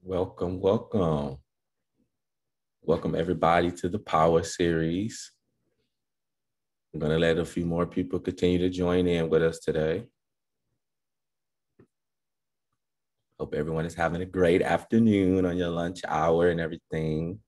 Welcome, welcome. Welcome everybody to the Power Series. I'm going to let a few more people continue to join in with us today. Hope everyone is having a great afternoon on your lunch hour and everything.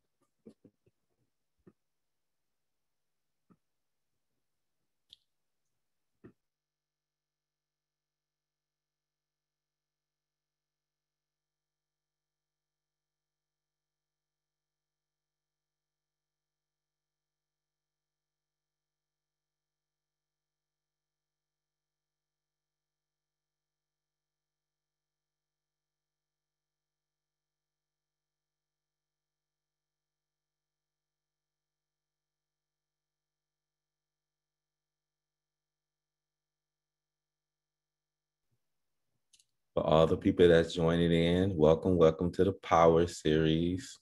For all the people that's joining in, welcome, welcome to the Power Series.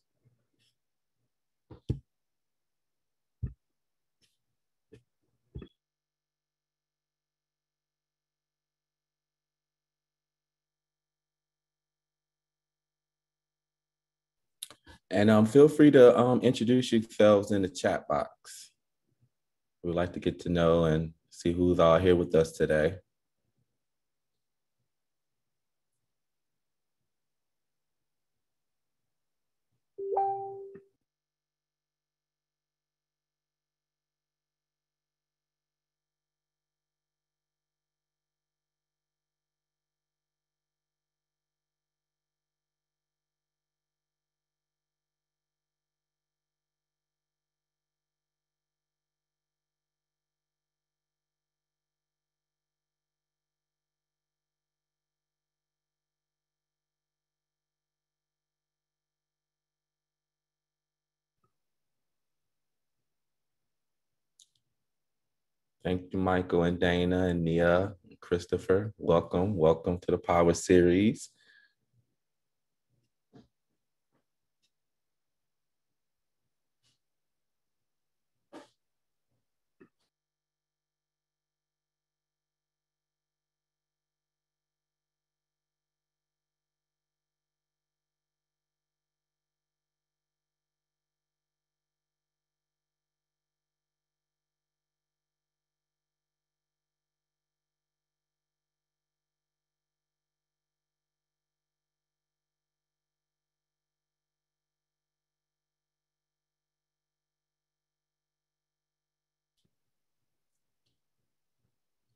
And feel free to introduce yourselves in the chat box. We'd like to get to know and see who's all here with us today. Thank you, Michael and Dana and Nia and Christopher. Welcome, welcome to the Power Series.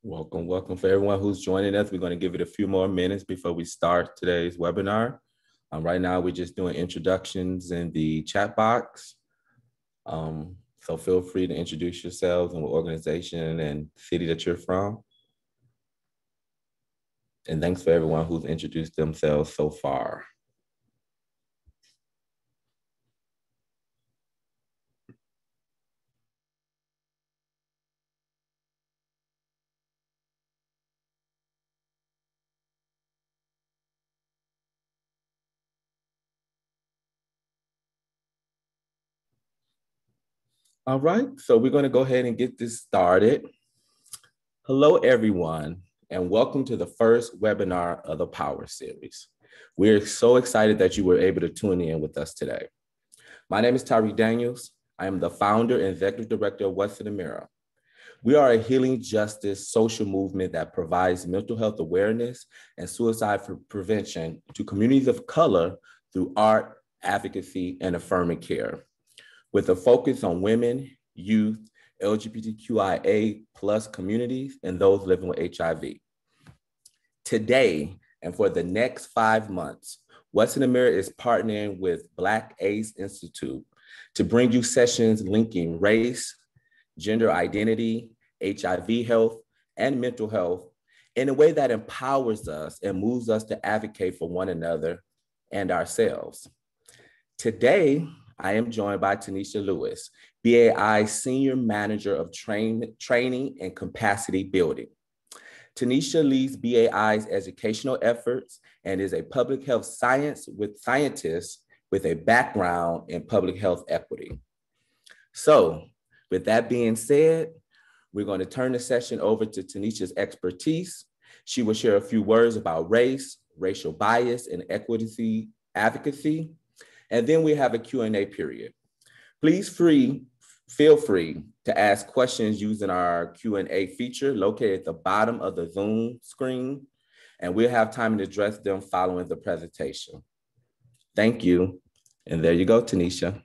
Welcome, welcome for everyone who's joining us. We're going to give it a few more minutes before we start today's webinar. Right now, we're just doing introductions in the chat box. So feel free to introduce yourselves and what organization and city that you're from. And thanks for everyone who's introduced themselves so far. All right, so we're going to go ahead and get this started. Hello, everyone, and welcome to the first webinar of the Power Series. We're so excited that you were able to tune in with us today. My name is Tyree Daniels. I am the founder and executive director of What's in the Mirror. We are a healing justice social movement that provides mental health awareness and suicide prevention to communities of color through art, advocacy, and affirming care, with a focus on women, youth, LGBTQIA plus communities, and those living with HIV. Today, and for the next 5 months, What's in the Mirror is partnering with Black AIDS Institute to bring you sessions linking race, gender identity, HIV health, and mental health in a way that empowers us and moves us to advocate for one another and ourselves. Today, I am joined by Tanisha Lewis, BAI Senior Manager of Training and Capacity Building. Tanisha leads BAI's educational efforts and is a public health scientist with a background in public health equity. So, with that being said, we're going to turn the session over to Tanisha's expertise. She will share a few words about race, racial bias, and equity Advocacy, and then we have a Q&A period. Feel free to ask questions using our Q&A feature located at the bottom of the Zoom screen, and we'll have time to address them following the presentation. Thank you. And there you go, Tanisha.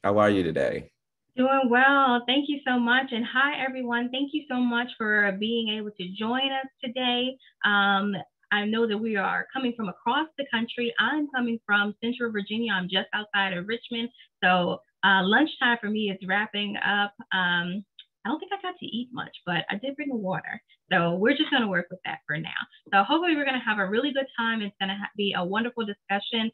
How are you today? Doing well. Thank you so much. And hi, everyone. Thank you so much for being able to join us today. I know that we are coming from across the country. I'm coming from Central Virginia. I'm just outside of Richmond. So lunchtime for me is wrapping up. I don't think I got to eat much, but I did bring the water. So we're just going to work with that for now. So hopefully we're going to have a really good time. It's going to be a wonderful discussion.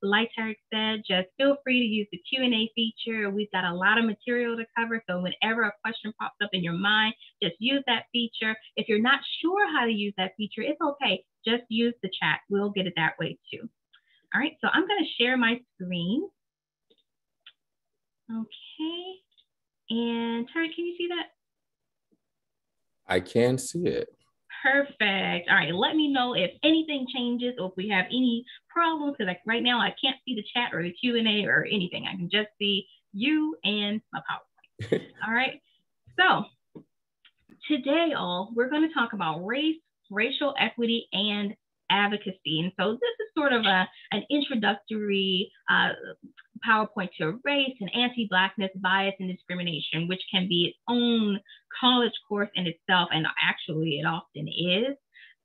Like Tarek said, just feel free to use the Q&A feature. We've got a lot of material to cover. So whenever a question pops up in your mind, just use that feature. If you're not sure how to use that feature, it's okay. Just use the chat. We'll get it that way too. All right, so I'm going to share my screen. Okay. And Tarek, can you see that? I can see it. Perfect. All right, let me know if anything changes or if we have any problems, because like right now I can't see the chat or the Q&A or anything. I can just see you and my PowerPoint. All right, so today, we're going to talk about race, racial equity, and advocacy. And so this is sort of an introductory PowerPoint to race and anti-Blackness, bias, and discrimination, which can be its own college course in itself, and actually it often is.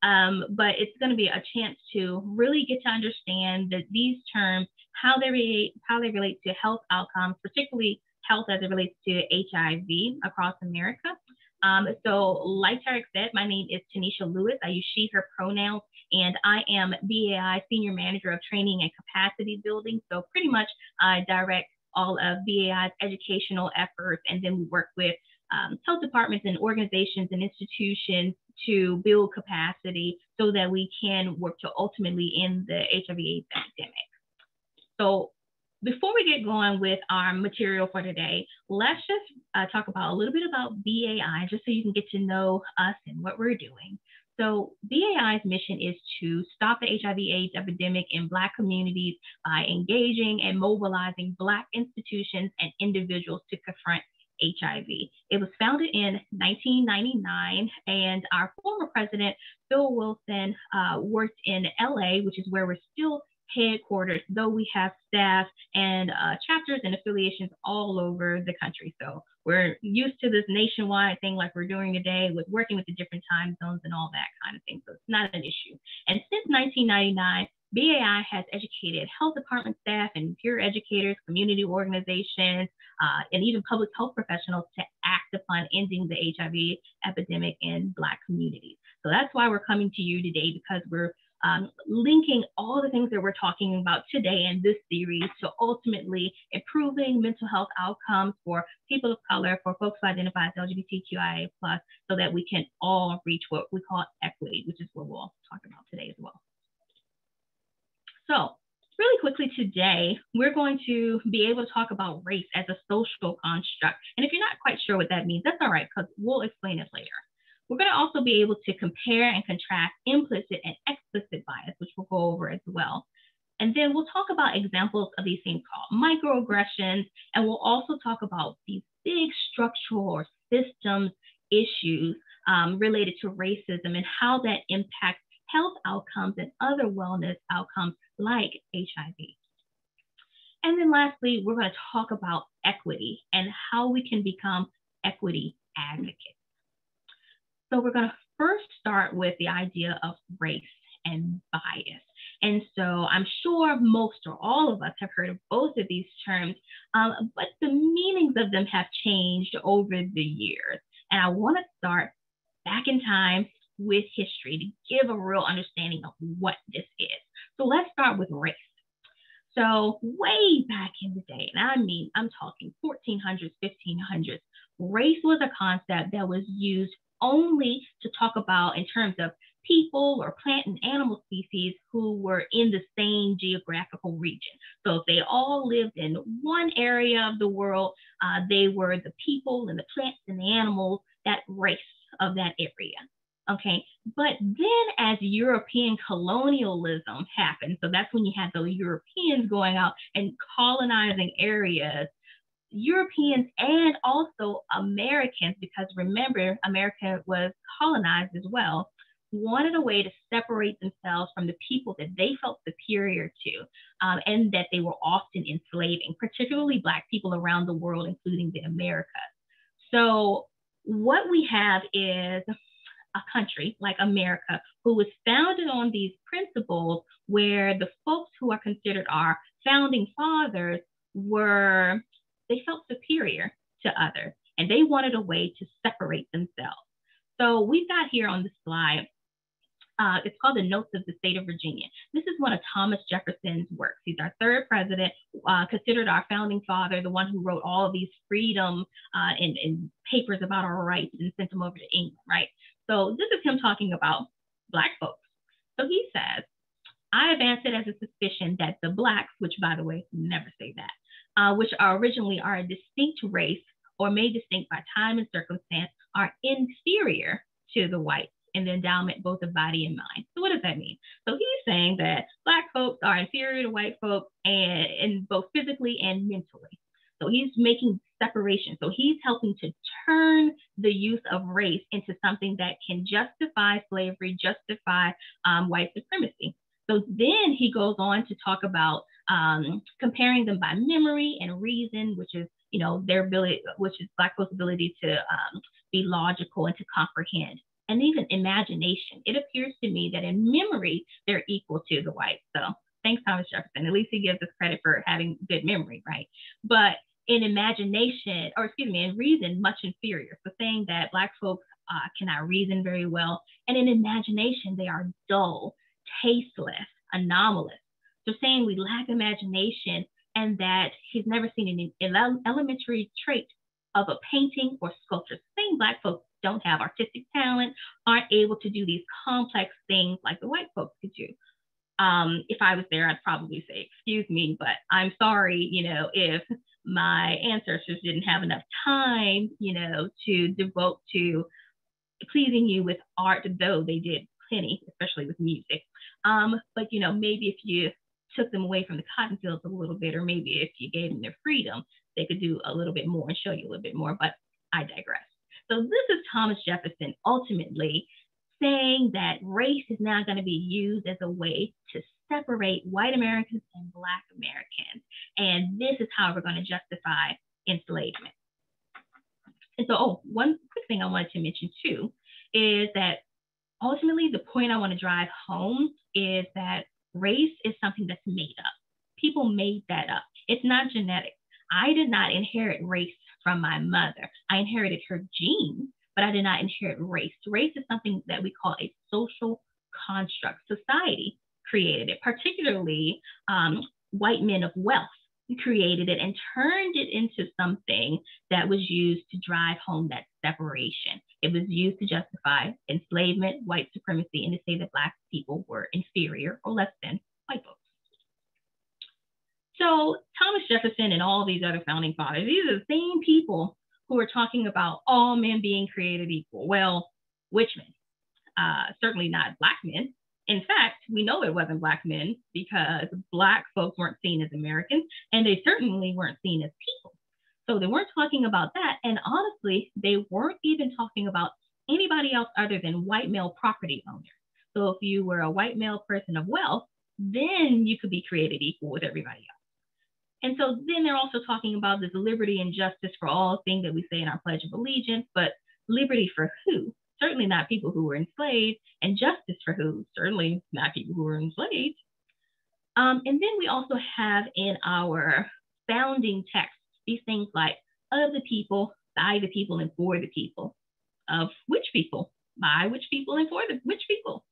But it's going to be a chance to really get to understand that these terms, how they relate to health outcomes, particularly health as it relates to HIV across America. So like Tarek said, my name is Tanisha Lewis. I use she, her pronouns, and I am BAI Senior Manager of Training and Capacity Building. So pretty much I direct all of BAI's educational efforts, and then we work with health departments and organizations and institutions to build capacity so that we can work to ultimately end the HIV/AIDS epidemic. So before we get going with our material for today, let's just talk about a little bit about BAI, just so you can get to know us and what we're doing. So BAI's mission is to stop the HIV/AIDS epidemic in Black communities by engaging and mobilizing Black institutions and individuals to confront HIV. It was founded in 1999, and our former president, Phil Wilson, worked in LA, which is where we're still headquarters, though we have staff and chapters and affiliations all over the country. So we're used to this nationwide thing like we're doing today with working with the different time zones and all that kind of thing. So it's not an issue. And since 1999, BAI has educated health department staff and peer educators, community organizations, and even public health professionals to act upon ending the HIV epidemic in Black communities. So that's why we're coming to you today, because we're linking all the things that we're talking about today in this series to ultimately improving mental health outcomes for people of color, for folks who identify as LGBTQIA+, so that we can all reach what we call equity, which is what we'll talk about today as well. So really quickly today, we're going to be able to talk about race as a social construct. And if you're not quite sure what that means, that's all right, because we'll explain it later. We're going to also be able to compare and contrast implicit and explicit bias, which we'll go over as well. And then we'll talk about examples of these things called microaggressions, and we'll also talk about these big structural or systems issues related to racism and how that impacts health outcomes and other wellness outcomes like HIV. And then lastly, we're going to talk about equity and how we can become equity advocates. So we're going to first start with the idea of race and bias. And so I'm sure most or all of us have heard of both of these terms, but the meanings of them have changed over the years. And I want to start back in time with history to give a real understanding of what this is. So let's start with race. So way back in the day, and I mean, I'm talking 1400s, 1500s, race was a concept that was used only to talk about in terms of people or plant and animal species who were in the same geographical region. So if they all lived in one area of the world, they were the people and the plants and the animals, that race of that area. Okay, but then as European colonialism happened, so that's when you had the Europeans going out and colonizing areas, Europeans and also Americans, because remember, America was colonized as well, wanted a way to separate themselves from the people that they felt superior to, and that they were often enslaving, particularly Black people around the world, including the Americas. So what we have is a country like America who was founded on these principles, where the folks who are considered our founding fathers were, they felt superior to others, and they wanted a way to separate themselves. So we've got here on the slide, it's called the Notes of the State of Virginia. This is one of Thomas Jefferson's works. He's our third president, considered our founding father, the one who wrote all of these freedom and papers about our rights and sent them over to England, right? So this is him talking about Black folks. So he says, I advance it as a suspicion that the Blacks, which by the way, never say that, which are originally are a distinct race or made distinct by time and circumstance, are inferior to the whites in the endowment both of body and mind. So what does that mean? So he's saying that Black folks are inferior to white folks and both physically and mentally. So he's making separation. So he's helping to turn the use of race into something that can justify slavery, justify white supremacy. So then he goes on to talk about comparing them by memory and reason, which is, you know, their ability, which is Black folks' ability to be logical and to comprehend, and even imagination. It appears to me that in memory, they're equal to the whites. So thanks, Thomas Jefferson. At least he gives us credit for having good memory, right? But in imagination, or excuse me, in reason, much inferior. So saying that Black folks cannot reason very well, and in imagination, they are dull, tasteless, anomalous. So saying we lack imagination, and that he's never seen an elementary trait of a painting or sculpture. Saying Black folks don't have artistic talent, aren't able to do these complex things like the white folks could do. If I was there, I'd probably say, excuse me, but I'm sorry, you know, if my ancestors didn't have enough time, you know, to devote to pleasing you with art, though they did plenty, especially with music. But, you know, maybe if you took them away from the cotton fields a little bit, or maybe if you gave them their freedom, they could do a little bit more and show you a little bit more, but I digress. So this is Thomas Jefferson ultimately saying that race is now going to be used as a way to separate white Americans and Black Americans. And this is how we're going to justify enslavement. And so, one quick thing I wanted to mention too is that ultimately the point I want to drive home is that race is something that's made up. People made that up. It's not genetic. I did not inherit race from my mother. I inherited her genes, but I did not inherit race. Race is something that we call a social construct. Society created it, particularly white men of wealth created it and turned it into something that was used to drive home that separation. It was used to justify enslavement, white supremacy, and to say that Black people were inferior or less than white folks. So Thomas Jefferson and all these other founding fathers, these are the same people who are talking about all men being created equal. Well, which men? Certainly not Black men. In fact, we know it wasn't Black men because Black folks weren't seen as Americans, and they certainly weren't seen as people. So they weren't talking about that. And honestly, they weren't even talking about anybody else other than white male property owners. So if you were a white male person of wealth, then you could be created equal with everybody else. And so then they're also talking about this liberty and justice for all thing that we say in our Pledge of Allegiance, but liberty for who? Certainly not people who were enslaved, and justice for who? Certainly not people who were enslaved. And then we also have in our founding text these things like of the people, by the people, and for the people. Of which people? By which people and for the which people?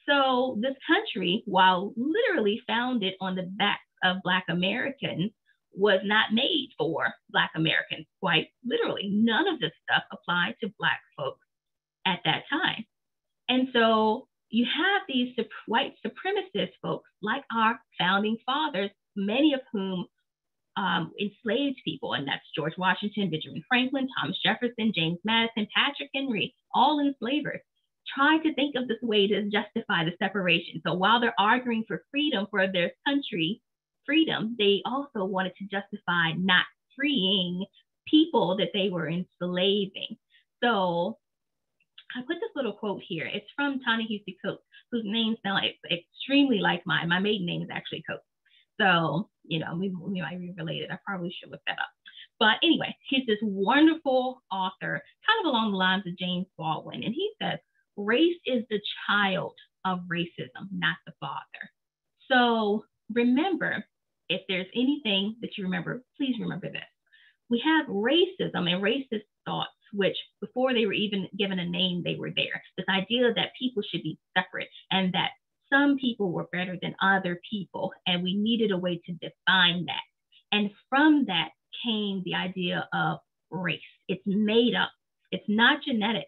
So this country, while literally founded on the backs of Black Americans, was not made for Black Americans. Quite literally, none of this stuff applied to Black folks at that time. And so you have these white supremacist folks like our founding fathers, many of whom enslaved people, and that's George Washington, Benjamin Franklin, Thomas Jefferson, James Madison, Patrick Henry, all enslavers. try to think of this way to justify the separation. So while they're arguing for freedom for their country, freedom, they also wanted to justify not freeing people that they were enslaving. So I put this little quote here. It's from Ta-Nehisi Coates, whose name sounds extremely like mine. My maiden name is actually Coates. So, we might be related. I probably should look that up. But anyway, he's this wonderful author, kind of along the lines of James Baldwin. And he says, race is the child of racism, not the father. So remember, if there's anything that you remember, please remember this. We have racism and racist thoughts, which before they were even given a name, they were there. This idea that people should be separate and that some people were better than other people, and we needed a way to define that. And from that came the idea of race. It's made up. It's not genetic.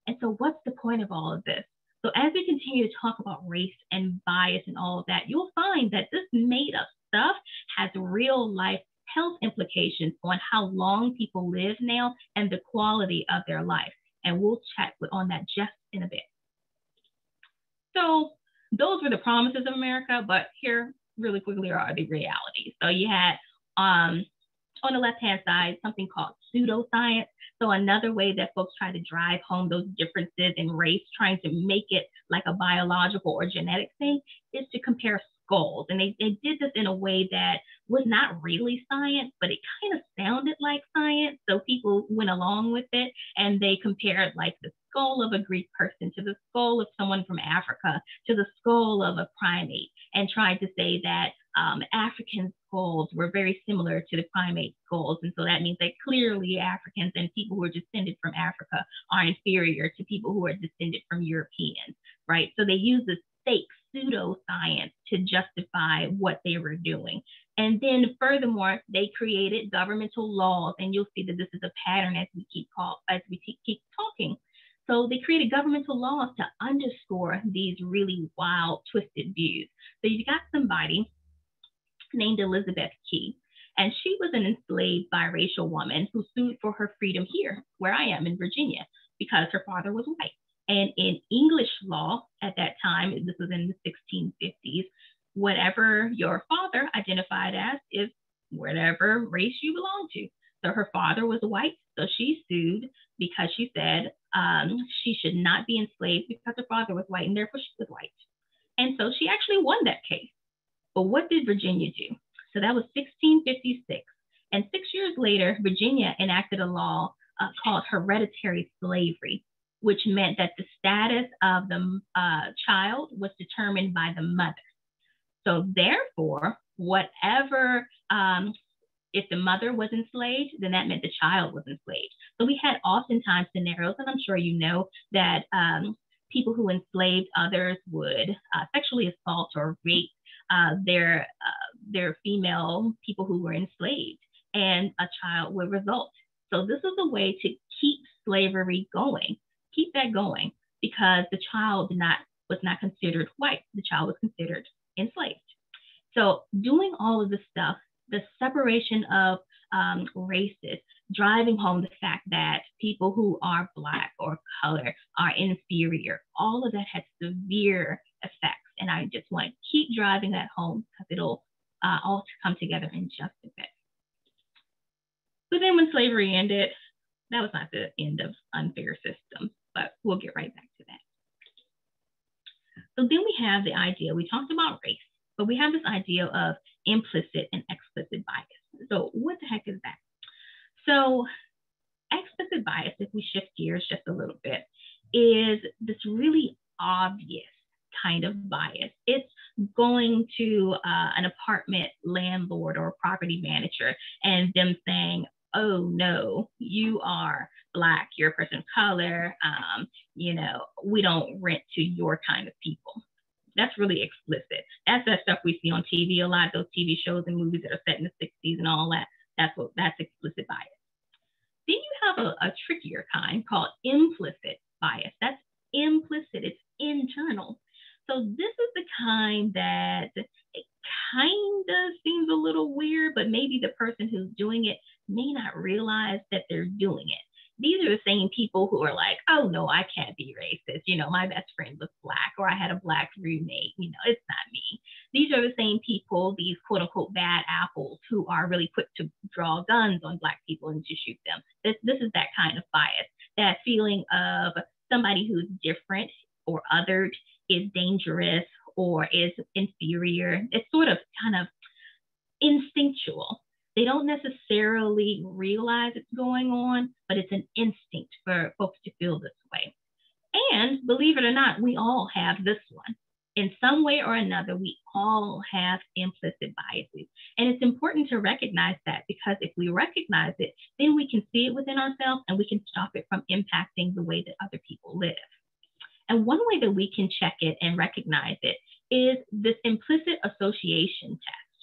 And so what's the point of all of this? So as we continue to talk about race and bias and all of that, you'll find that this made up stuff has real life health implications on how long people live now and the quality of their life. And we'll chat on that just in a bit. So those were the promises of America, but here really quickly are the realities. So you had on the left-hand side, something called pseudoscience. So another way that folks try to drive home those differences in race, trying to make it like a biological or genetic thing, is to compare skulls. And they did this in a way that was not really science, but it kind of sounded like science. So people went along with it, and they compared like the skull of a Greek person to the skull of someone from Africa to the skull of a primate, and tried to say that African skulls were very similar to the primate skulls. And so that means that clearly Africans and people who are descended from Africa are inferior to people who are descended from Europeans, right? So they use this fake pseudoscience to justify what they were doing. And then furthermore, they created governmental laws, and you'll see that this is a pattern as we keep talking. So they created governmental laws to underscore these really wild, twisted views. So you've got somebody named Elizabeth Key, and she was an enslaved biracial woman who sued for her freedom here, where I am in Virginia, because her father was white. And in English law at that time, this was in the 1650s, whatever your father identified as is whatever race you belong to. So her father was white, so she sued because she said she should not be enslaved because her father was white, and therefore she was white. And so she actually won that case. But what did Virginia do? So that was 1656. And 6 years later, Virginia enacted a law called hereditary slavery, which meant that the status of the child was determined by the mother. So therefore, whatever, if the mother was enslaved, then that meant the child was enslaved. So we had oftentimes scenarios, and I'm sure you know, that people who enslaved others would sexually assault or rape their female people who were enslaved, and a child would result. So this is a way to keep slavery going, keep that going, because the child was not considered white. The child was considered enslaved. So doing all of this stuff, the separation of races, driving home the fact that people who are Black or color are inferior, all of that had severe effects. And I just want to keep driving that home because it'll all come together in just a bit. So then when slavery ended, that was not the end of unfair systems, but we'll get right back to that. So then we have the idea, we talked about race, but we have this idea of implicit and explicit bias. So what the heck is that? So explicit bias, if we shift gears just a little bit, is this really obvious kind of bias. It's going to an apartment landlord or property manager and them saying, oh no, you are Black, you're a person of color, we don't rent to your kind of people. That's really explicit. That's that stuff we see on TV a lot, those TV shows and movies that are set in the 60s and all that. That's explicit bias. Then you have a trickier kind called implicit bias. That's implicit, it's internal. So this is the kind that it kind of seems a little weird, but maybe the person who's doing it may not realize that they're doing it. these are the same people who are like, oh no, I can't be racist. You know, my best friend was Black, or I had a Black roommate. You know, it's not me. These are the same people, these quote unquote bad apples, who are really quick to draw guns on Black people and to shoot them. This is that kind of bias, that feeling of somebody who's different or othered is dangerous or is inferior. It's sort of kind of instinctual. They don't necessarily realize it's going on, but it's an instinct for folks to feel this way. And believe it or not, we all have this one. In some way or another, we all have implicit biases. And it's important to recognize that, because if we recognize it, then we can see it within ourselves and we can stop it from impacting the way that other people live. And one way that we can check it and recognize it is this implicit association test.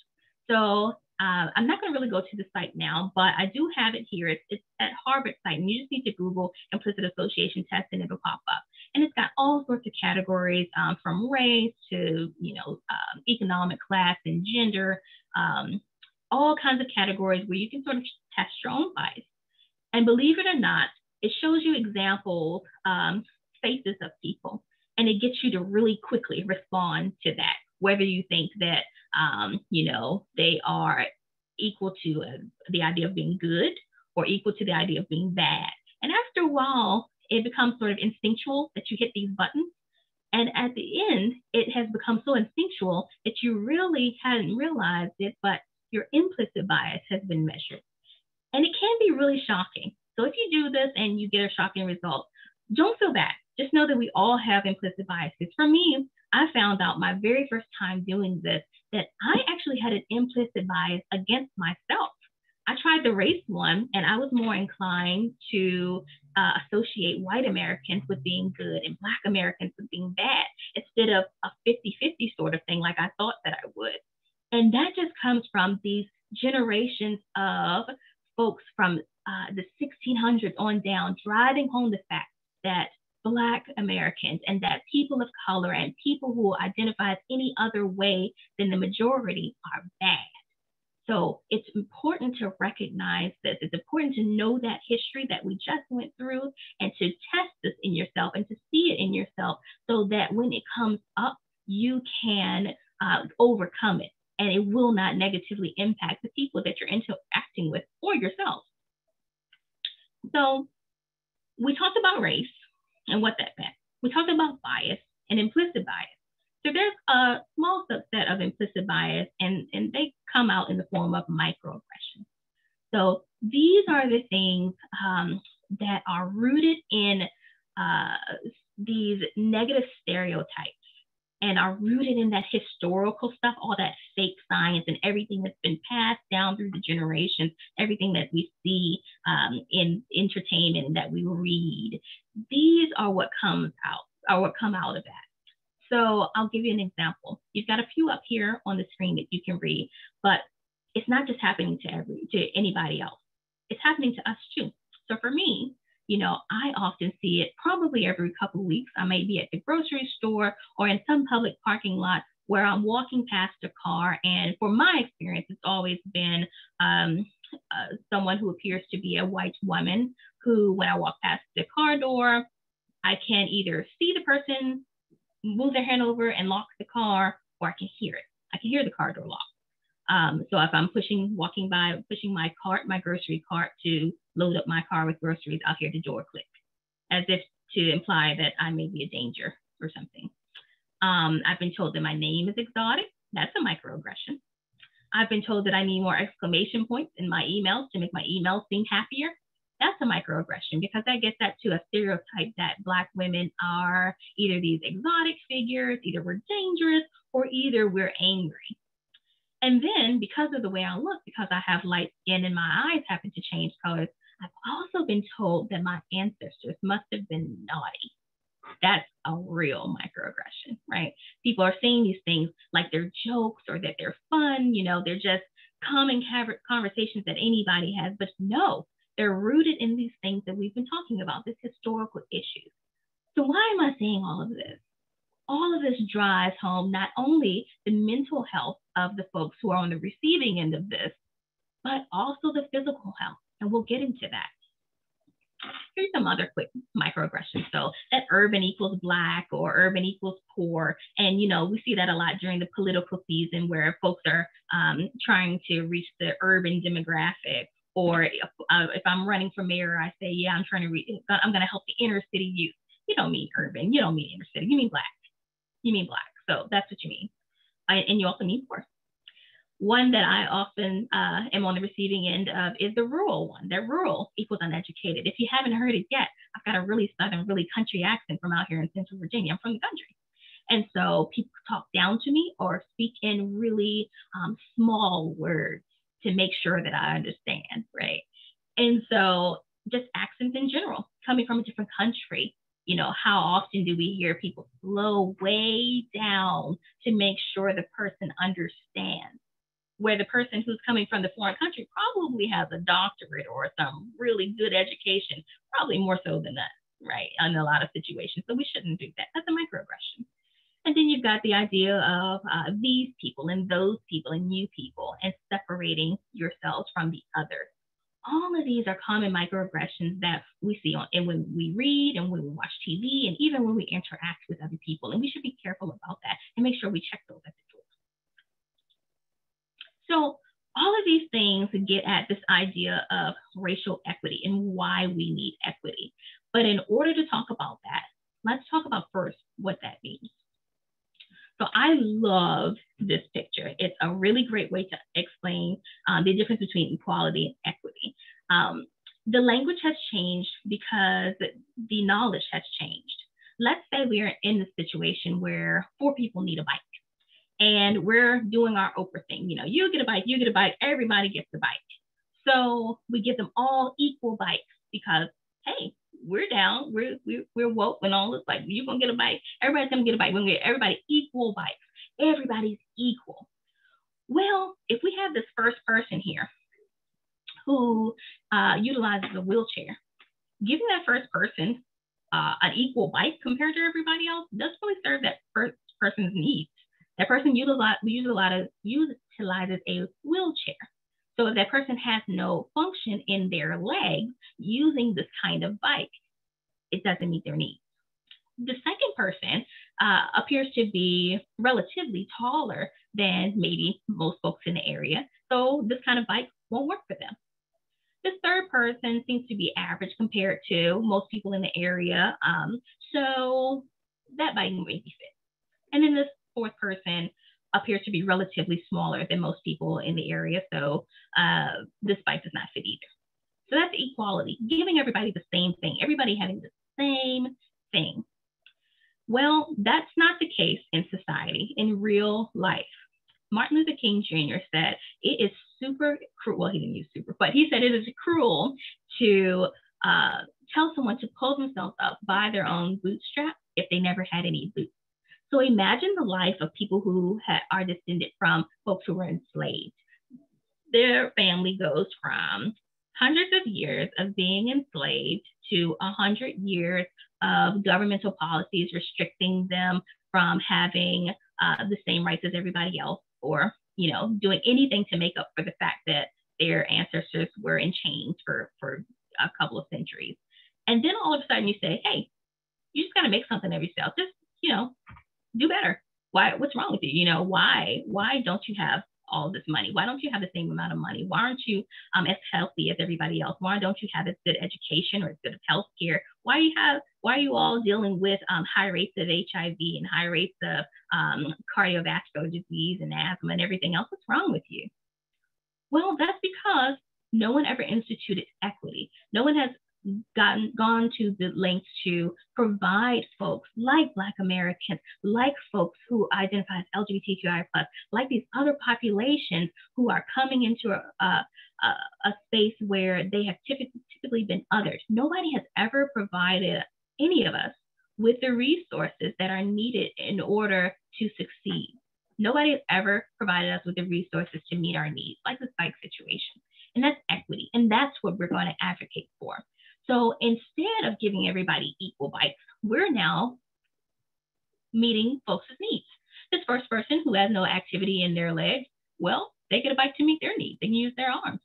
So I'm not going to really go to the site now, but I do have it here. It's at Harvard site, and you just need to Google implicit association test and it'll pop up. And it's got all sorts of categories, from race to, economic class and gender, all kinds of categories where you can sort of test your own bias. And believe it or not, it shows you examples, faces of people, and it gets you to really quickly respond to that, whether you think that, they are equal to the idea of being good or equal to the idea of being bad. And after a while, it becomes sort of instinctual that you hit these buttons. And at the end, it has become so instinctual that you really hadn't realized it, but your implicit bias has been measured. And it can be really shocking. So if you do this and you get a shocking result, don't feel bad. Just know that we all have implicit biases. For me, I found out my very first time doing this that I actually had an implicit bias against myself. I tried the race one, and I was more inclined to associate white Americans with being good and Black Americans with being bad, instead of a 50-50 sort of thing like I thought that I would. And that just comes from these generations of folks from the 1600s on down, driving home the fact that Black Americans and that people of color and people who identify as any other way than the majority are bad. So it's important to recognize this. It's important to know that history that we just went through, and to test this in yourself and to see it in yourself, so that when it comes up, you can overcome it, and it will not negatively impact the people that you're interacting with or yourself. So we talked about race and what that meant. We talked about bias and implicit bias. So there's a small subset of implicit bias, and they come out in the form of microaggressions. So these are the things that are rooted in these negative stereotypes, and are rooted in that historical stuff, all that fake science and everything that's been passed down through the generations, everything that we see in entertainment that we read. These are what comes out, or what come out of that. So I'll give you an example. You've got a few up here on the screen that you can read, but it's not just happening to anybody else. It's happening to us too. So for me, I often see it probably every couple of weeks. I may be at the grocery store or in some public parking lot where I'm walking past a car. And for my experience, it's always been someone who appears to be a white woman who, when I walk past the car door, I can either see the person move their hand over and lock the car, or I can hear it. I can hear the car door lock. So if I'm walking by, pushing my grocery cart to load up my car with groceries, I'll hear the door click, as if to imply that I may be a danger or something. I've been told that my name is exotic. That's a microaggression. I've been told that I need more exclamation points in my emails to make my emails seem happier. That's a microaggression, because that gets that to a stereotype that Black women are either these exotic figures, either we're dangerous, or either we're angry. And then, because of the way I look, because I have light skin and my eyes happen to change colors, I've also been told that my ancestors must have been naughty. That's a real microaggression, right? People are saying these things like they're jokes or that they're fun, they're just common conversations that anybody has, but no, they're rooted in these things that we've been talking about, this historical issues. So why am I saying all of this? All of this drives home not only the mental health of the folks who are on the receiving end of this, but also the physical health. And we'll get into that. Here's some other quick microaggressions. So that urban equals Black or urban equals poor. And, we see that a lot during the political season where folks are trying to reach the urban demographic. Or if I'm running for mayor, I say, yeah, I'm going to help the inner city youth. You don't mean urban. You don't mean inner city. You mean Black. You mean Black. So that's what you mean. And you also mean poor. One that I often am on the receiving end of is the rural one. That rural equals uneducated. If you haven't heard it yet, I've got a really Southern, really country accent from out here in Central Virginia. I'm from the country. And so people talk down to me or speak in really small words to make sure that I understand, right? And so just accents in general, coming from a different country, how often do we hear people slow way down to make sure the person understands? Where the person who's coming from the foreign country probably has a doctorate or some really good education, probably more so than that, right? In a lot of situations. So we shouldn't do that. That's a microaggression. And then you've got the idea of these people and those people and you people and separating yourselves from the others. All of these are common microaggressions that we see and when we read and when we watch TV and even when we interact with other people. And we should be careful about that and make sure we check those at the door. So all of these things get at this idea of racial equity and why we need equity. But in order to talk about that, let's talk about first what that means. So I love this picture. It's a really great way to explain the difference between equality and equity. The language has changed because the knowledge has changed. Let's say we are in the situation where 4 people need a bike. And we're doing our Oprah thing. You get a bike, everybody gets a bike. So we give them all equal bikes because, hey, we're down, we're woke and all this, like, you're going to get a bike, everybody's going to get a bike. We're going to get everybody equal bikes. Everybody's equal. Well, if we have this first person here who utilizes a wheelchair, giving that first person an equal bike compared to everybody else doesn't really serve that first person's needs. That person utilizes a wheelchair. So if that person has no function in their legs using this kind of bike, it doesn't meet their needs. The second person appears to be relatively taller than maybe most folks in the area. So this kind of bike won't work for them. This third person seems to be average compared to most people in the area. So that bike may be fit. And then this fourth person appears to be relatively smaller than most people in the area. So this bike does not fit either. So that's equality, giving everybody the same thing, everybody having the same thing. Well, that's not the case in society, in real life. Martin Luther King Jr. said it is super cruel. Well, he didn't use super, but he said it is cruel to tell someone to pull themselves up by their own bootstrap if they never had any boots. So imagine the life of people who are descended from folks who were enslaved. Their family goes from hundreds of years of being enslaved to 100 years of governmental policies restricting them from having the same rights as everybody else, or doing anything to make up for the fact that their ancestors were in chains for a couple of centuries. And then all of a sudden you say, hey, you just got to make something of yourself. Just, do better. What's wrong with you? Why don't you have all this money? Why don't you have the same amount of money? Why aren't you as healthy as everybody else? Why don't you have as good education or as good of health care? Why are you all dealing with high rates of HIV and high rates of cardiovascular disease and asthma and everything else? What's wrong with you? Well, that's because no one ever instituted equity. No one has gone to the lengths to provide folks like Black Americans, like folks who identify as LGBTQI+, like these other populations who are coming into a space where they have typically been othered. Nobody has ever provided any of us with the resources that are needed in order to succeed. Nobody has ever provided us with the resources to meet our needs, like this bike situation. And that's equity. And that's what we're going to advocate for. So instead of giving everybody equal bikes, we're now meeting folks' needs. This first person who has no activity in their legs, well, they get a bike to meet their needs. They can use their arms.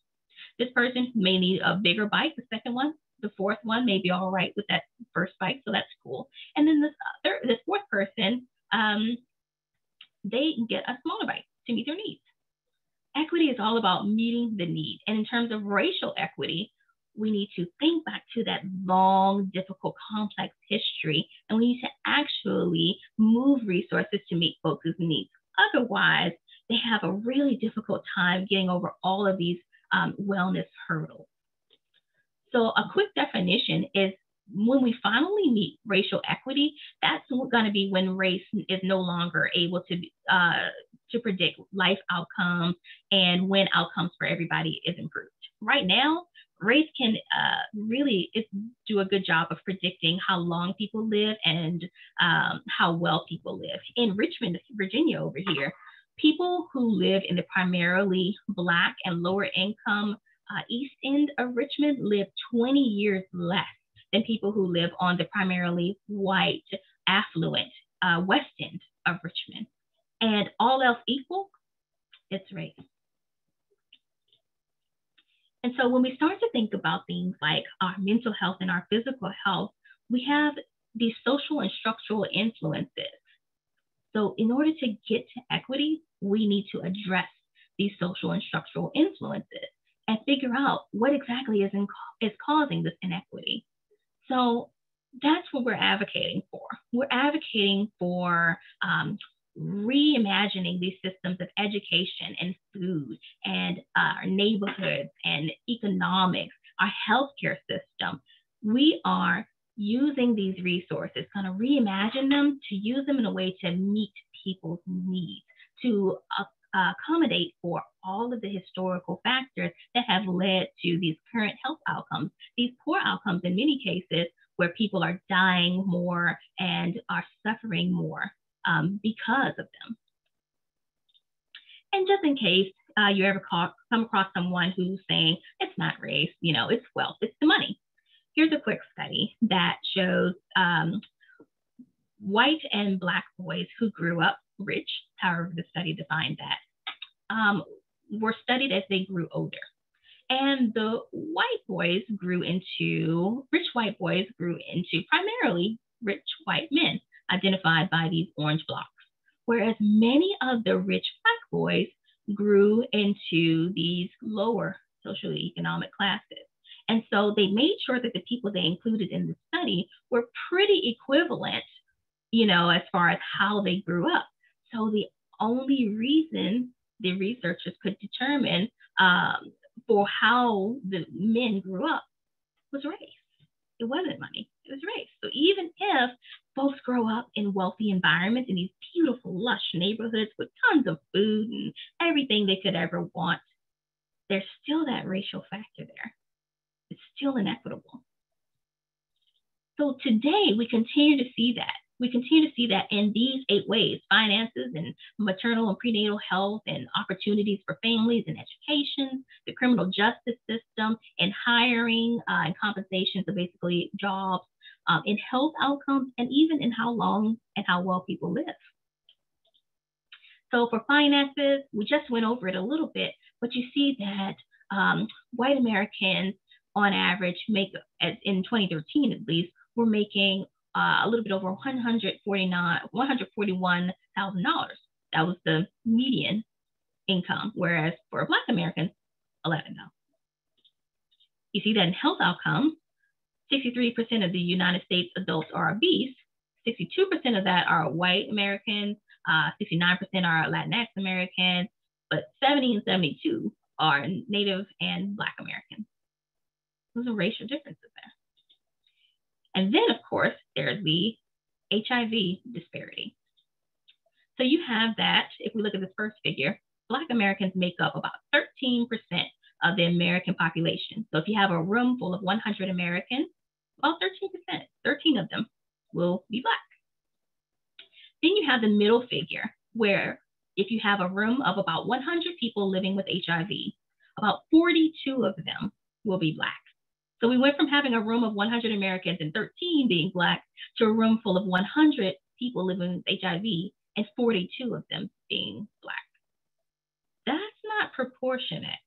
This person may need a bigger bike. The second one The fourth one may be all right with that first bite, so that's cool. And then this fourth person, they get a smaller bite to meet their needs. Equity is all about meeting the need. And in terms of racial equity, we need to think back to that long, difficult, complex history, and we need to actually move resources to meet folks' needs. Otherwise, they have a really difficult time getting over all of these wellness hurdles. So a quick definition is when we finally meet racial equity, that's going to be when race is no longer able to predict life outcomes and when outcomes for everybody is improved. Right now, race can really do a good job of predicting how long people live and how well people live. In Richmond, Virginia over here, people who live in the primarily Black and lower income east end of Richmond live 20 years less than people who live on the primarily white, affluent west end of Richmond. And all else equal, it's race. And so when we start to think about things like our mental health and our physical health, we have these social and structural influences. So in order to get to equity, we need to address these social and structural influences and figure out what exactly is causing this inequity. So that's what we're advocating for. We're advocating for reimagining these systems of education and food and our neighborhoods and economics, our healthcare system. We are using these resources, kind of reimagine them to use them in a way to meet people's needs, to accommodate for all of the historical factors that have led to these current health outcomes, these poor outcomes in many cases where people are dying more and are suffering more because of them. And just in case you ever come across someone who's saying it's not race, it's wealth, it's the money. Here's a quick study that shows white and Black boys who grew up rich, however the study defined that, were studied as they grew older. And the rich white boys grew into primarily rich white men, identified by these orange blocks, whereas many of the rich Black boys grew into these lower socioeconomic classes. And so they made sure that the people they included in the study were pretty equivalent, as far as how they grew up. So the only reason the researchers could determine for how the men grew up was race. It wasn't money, it was race. So even if folks grow up in wealthy environments in these beautiful, lush neighborhoods with tons of food and everything they could ever want, there's still that racial factor there. It's still inequitable. So today we continue to see that. We continue to see that in these 8 ways: finances and maternal and prenatal health and opportunities for families and education, the criminal justice system, and hiring and compensation, so basically jobs, in health outcomes, and even in how long and how well people live. So for finances, we just went over it a little bit, but you see that white Americans on average make, in 2013 at least, were making a little bit over $141,000. That was the median income, whereas for Black Americans, $11,000. You see that in health outcomes, 63% of the United States adults are obese, 62% of that are white Americans, 69% are Latinx Americans, but 70 and 72 are Native and Black Americans. Those are racial differences there. And then, of course, there's the HIV disparity. So you have that, if we look at this first figure, Black Americans make up about 13% of the American population. So if you have a room full of 100 Americans, about 13 of them will be Black. Then you have the middle figure, where if you have a room of about 100 people living with HIV, about 42 of them will be Black. So we went from having a room of 100 Americans and 13 being Black to a room full of 100 people living with HIV and 42 of them being Black. That's not proportionate.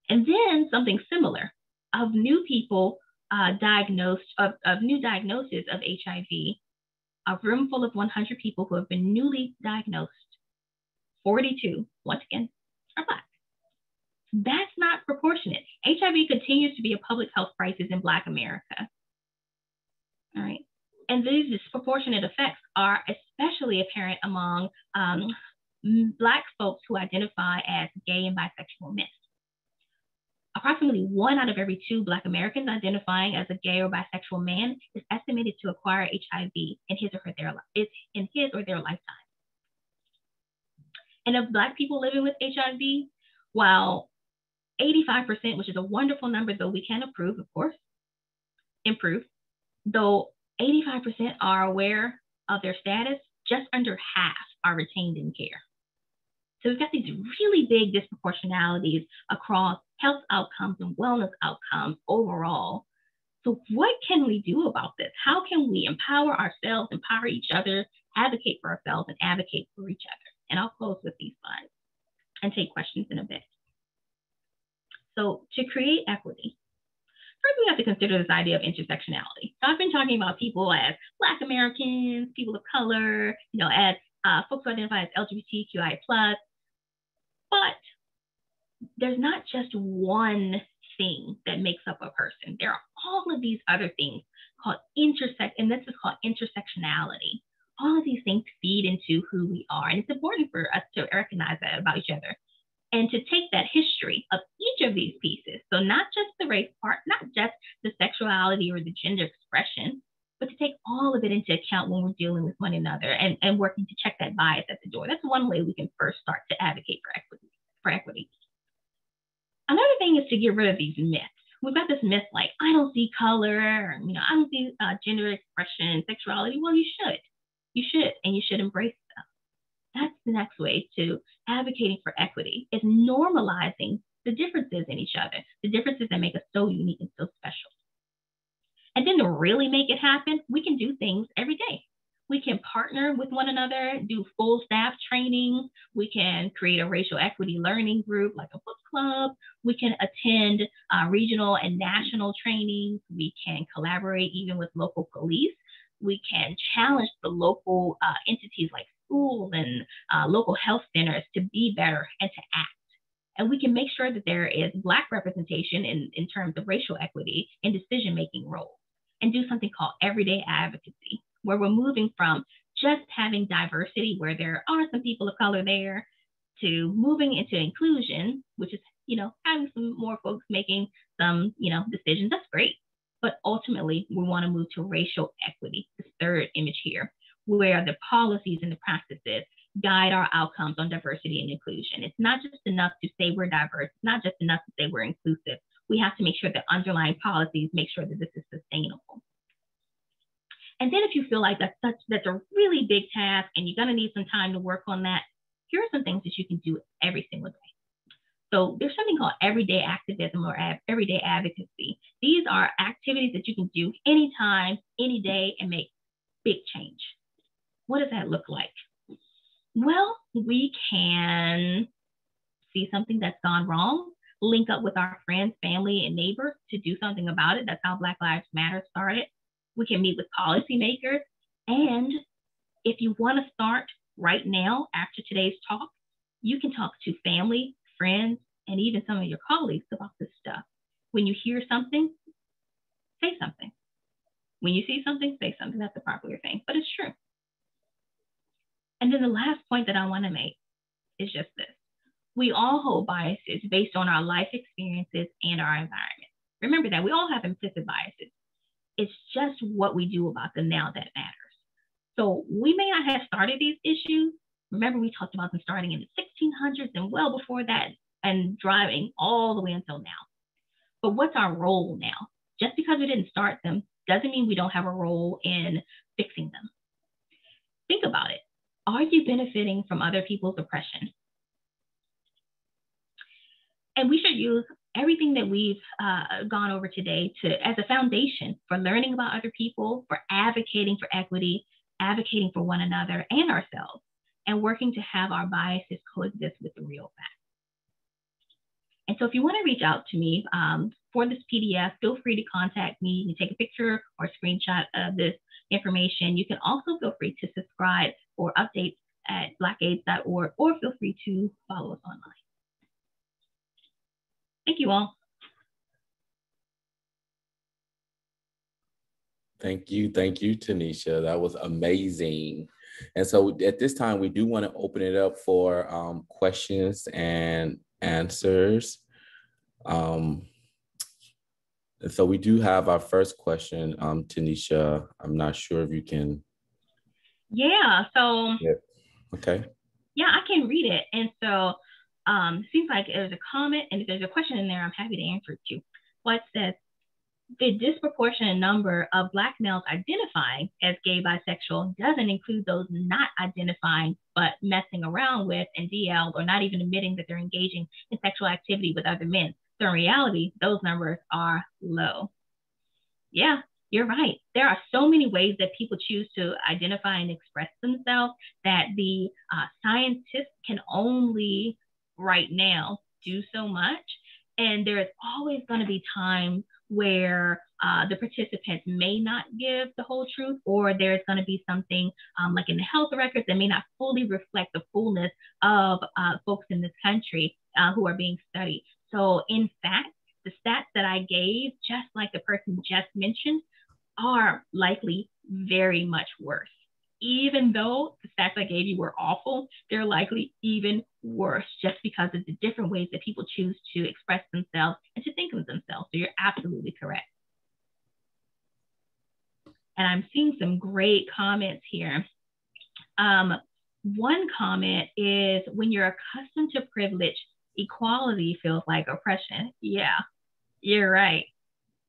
And then something similar, of new people new diagnosis of HIV, a room full of 100 people who have been newly diagnosed, 42, once again, are Black. That's not proportionate. HIV continues to be a public health crisis in Black America. All right. And these disproportionate effects are especially apparent among Black folks who identify as gay and bisexual men. Approximately 1 out of every 2 Black Americans identifying as a gay or bisexual man is estimated to acquire HIV in his or their lifetime. And of Black people living with HIV, while 85%, which is a wonderful number, though we can improve, of course, though 85% are aware of their status, just under half are retained in care. So we've got these really big disproportionalities across health outcomes and wellness outcomes overall. So what can we do about this? How can we empower ourselves, empower each other, advocate for ourselves, and advocate for each other? And I'll close with these slides and take questions in a bit. So to create equity, first we have to consider this idea of intersectionality. So I've been talking about people as Black Americans, people of color, as folks who identify as LGBTQI+, but there's not just one thing that makes up a person. There are all of these other things called and this is called intersectionality. All of these things feed into who we are. And it's important for us to recognize that about each other and to take that history of each of these pieces. So not just the race part, not just the sexuality or the gender expression, but to take all of it into account when we're dealing with one another and working to check that bias at the door. That's one way we can first start to advocate for equity. Another thing is to get rid of these myths. We've got this myth like, I don't see color, or, I don't see gender expression, sexuality. Well, you should. You should, and you should embrace them. That's the next way to advocating for equity, is normalizing the differences in each other, the differences that make us so unique and so special. And then to really make it happen, we can do things every day. We can partner with one another, do full staff training. We can create a racial equity learning group like a book club. We can attend regional and national trainings. We can collaborate even with local police. We can challenge the local entities like schools and local health centers to be better and to act. And we can make sure that there is Black representation in terms of racial equity in decision-making roles, and do something called everyday advocacy, where we're moving from just having diversity, where there are some people of color there, to moving into inclusion, which is, having some more folks making some, decisions. That's great. But ultimately, we want to move to racial equity, this third image here, where the policies and the practices guide our outcomes on diversity and inclusion. It's not just enough to say we're diverse. It's not just enough to say we're inclusive. We have to make sure that underlying policies make sure that this is sustainable. And then if you feel like that's a really big task and you're going to need some time to work on that, here are some things that you can do every single day. So there's something called everyday activism or everyday advocacy. These are activities that you can do anytime, any day, and make big change. What does that look like? Well, we can see something that's gone wrong, link up with our friends, family, and neighbors to do something about it. That's how Black Lives Matter started. We can meet with policymakers. And if you want to start right now after today's talk, you can talk to family, friends, and even some of your colleagues about this stuff. When you hear something, say something. When you see something, say something. That's a popular thing, but it's true. And then the last point that I want to make is just this. We all hold biases based on our life experiences and our environment. Remember that we all have implicit biases. It's just what we do about them now that matters. So we may not have started these issues. Remember, we talked about them starting in the 1600s and well before that, and driving all the way until now. But what's our role now? Just because we didn't start them doesn't mean we don't have a role in fixing them. Think about it. Are you benefiting from other people's oppression? And we should use everything that we've gone over today as a foundation for learning about other people, for advocating for equity, advocating for one another and ourselves, and working to have our biases coexist with the real facts. And so if you want to reach out to me for this PDF, feel free to contact me. You can take a picture or screenshot of this information. You can also feel free to subscribe for updates at blackaids.org, or feel free to follow us online. Thank you all. Thank you, Tanisha. That was amazing. And so at this time, we do want to open it up for questions and answers. And so we do have our first question, Tanisha. I'm not sure if you can. Yeah, so. Yeah. Okay. Yeah, I can read it. And so it seems like there's a comment, and if there's a question in there, I'm happy to answer it too. What says, the disproportionate number of Black males identifying as gay bisexual doesn't include those not identifying, but messing around with and DL, or not even admitting that they're engaging in sexual activity with other men. So in reality, those numbers are low. Yeah, you're right. There are so many ways that people choose to identify and express themselves that the scientists can only right now do so much. And there's always going to be times where the participants may not give the whole truth, or there's going to be something like in the health records that may not fully reflect the fullness of folks in this country who are being studied. So in fact, the stats that I gave, just like the person just mentioned, are likely very much worse. Even though the stats I gave you were awful, they're likely even worse, just because of the different ways that people choose to express themselves and to think of themselves. So you're absolutely correct. And I'm seeing some great comments here. One comment is, when you're accustomed to privilege, equality feels like oppression. Yeah, you're right.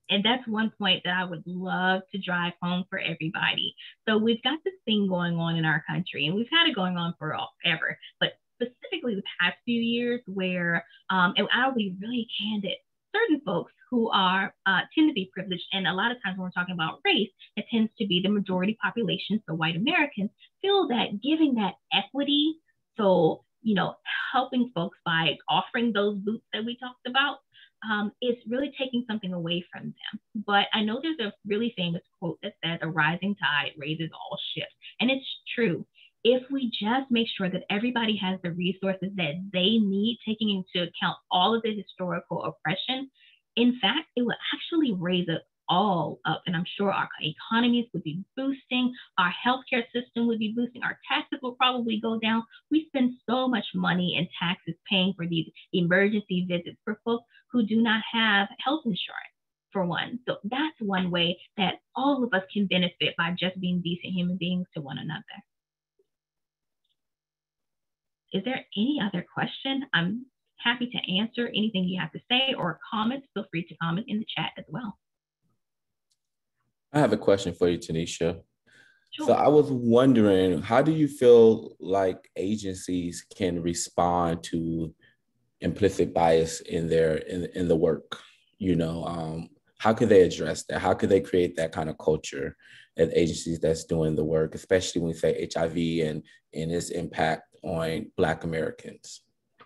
And that's one point that I would love to drive home for everybody. So we've got this thing going on in our country, and we've had it going on forever, but specifically the past few years where, and I'll be really candid, certain folks who are tend to be privileged, and a lot of times when we're talking about race, it tends to be the majority population, so white Americans, feel that giving that equity, so, helping folks by offering those boots that we talked about, is really taking something away from them. But I know there's a really famous quote that says, a rising tide raises all ships. And it's true. If we just make sure that everybody has the resources that they need, taking into account all of the historical oppression, in fact, it will actually raise us all up. And I'm sure our economies would be boosting, our healthcare system would be boosting, our taxes will probably go down. We spend so much money in taxes paying for these emergency visits for folks who do not have health insurance, for one. So that's one way that all of us can benefit by just being decent human beings to one another. Is there any other question? I'm happy to answer anything you have to say, or comments. Feel free to comment in the chat as well. I have a question for you, Tanisha. Sure. So I was wondering, how do you feel like agencies can respond to implicit bias in the work? How could they address that? How could they create that kind of culture at agencies that's doing the work, especially when we say HIV and its impact on Black Americans?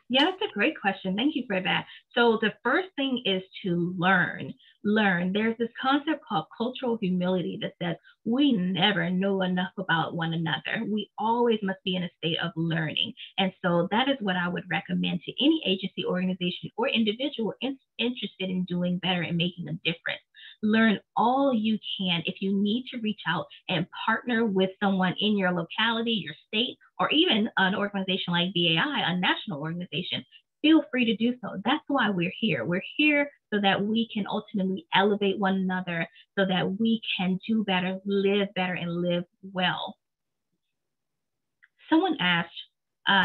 Yeah, that's a great question. Thank you for that. So the first thing is to learn. There's this concept called cultural humility that says we never know enough about one another. We always must be in a state of learning. And so that is what I would recommend to any agency, organization, or individual interested in doing better and making a difference. Learn all you can. If you need to reach out and partner with someone in your locality, your state, or even an organization like BAI, a national organization, feel free to do so. That's why we're here. We're here so that we can ultimately elevate one another, so that we can do better, and live well. Someone asked,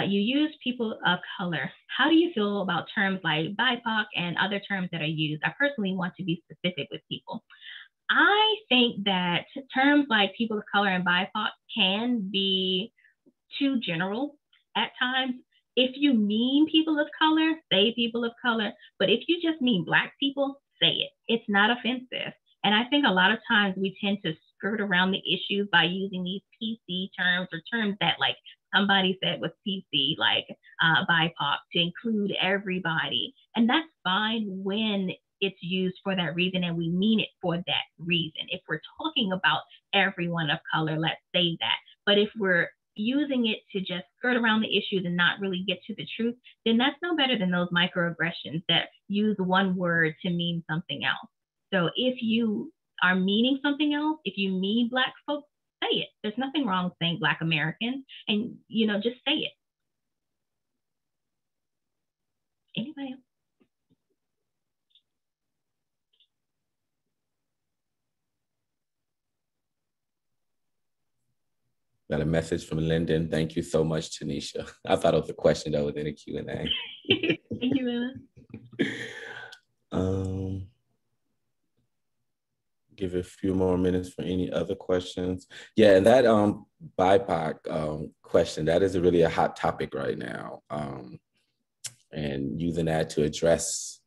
you use people of color. How do you feel about terms like BIPOC and other terms that are used? I personally want to be specific with people. I think that terms like people of color and BIPOC can be too general at times. If you mean people of color, say people of color. But if you just mean Black people, say it. It's not offensive. And I think a lot of times we tend to skirt around the issues by using these PC terms or terms that like somebody said was PC, like BIPOC, to include everybody. And that's fine when it's used for that reason and we mean it for that reason. If we're talking about everyone of color, let's say that. But if we're using it to just skirt around the issues and not really get to the truth, then that's no better than those microaggressions that use one word to mean something else. So if you are meaning something else, if you mean Black folks, say it. There's nothing wrong with saying Black Americans, and just say it. Anybody else? Got a message from Lyndon. Thank you so much, Tanisha. I thought it was a question that was in a Q&A. Thank you, Emma. Give it a few more minutes for any other questions. Yeah, and that BIPOC question, that is really a hot topic right now. And using that to address,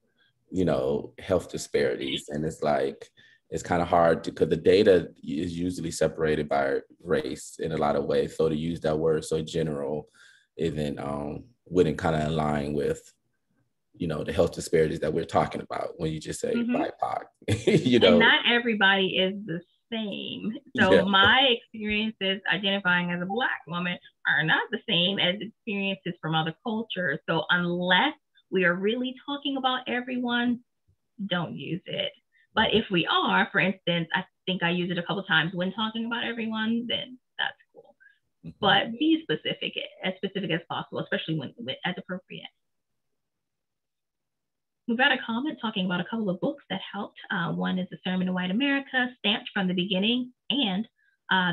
health disparities. And it's like, it's kind of hard because the data is usually separated by race in a lot of ways. So to use that word so general wouldn't kind of align with, the health disparities that we're talking about when you just say BIPOC, And not everybody is the same. So my experiences identifying as a Black woman are not the same as experiences from other cultures. So unless we are really talking about everyone, don't use it. But if we are, for instance, I think I use it a couple of times when talking about everyone, then that's cool. But be specific as possible, especially when as appropriate. We've got a comment talking about a couple of books that helped. One is The Sermon to White America, Stamped from the Beginning, and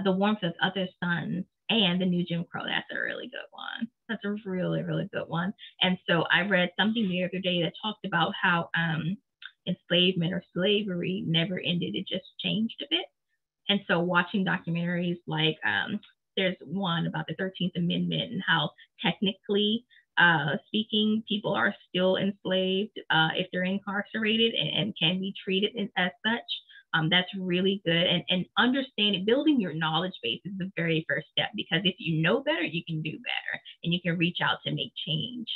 The Warmth of Other Suns, and The New Jim Crow. That's a really good one. That's a really, really good one. And so I read something the other day that talked about how enslavement or slavery never ended. It just changed a bit. And so watching documentaries like there's one about the 13th Amendment and how technically speaking, people are still enslaved if they're incarcerated and can be treated as such. That's really good. And understanding, building your knowledge base is the very first step, because if you know better, you can do better and you can reach out to make change.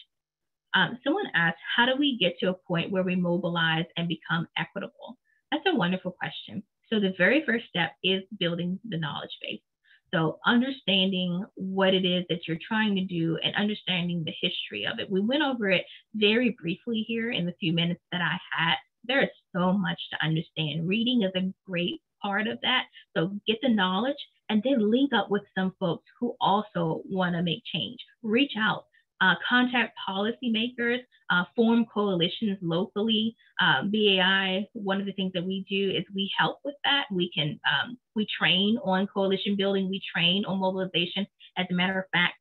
Someone asked, how do we get to a point where we mobilize and become equitable? That's a wonderful question. So the very first step is building the knowledge base. So understanding what it is that you're trying to do and understanding the history of it. We went over it very briefly here in the few minutes that I had. There is so much to understand. Reading is a great part of that. So get the knowledge and then link up with some folks who also want to make change. Reach out. Contact policymakers, form coalitions locally. BAI, one of the things that we do is we help with that. We train on coalition building. We train on mobilization. As a matter of fact,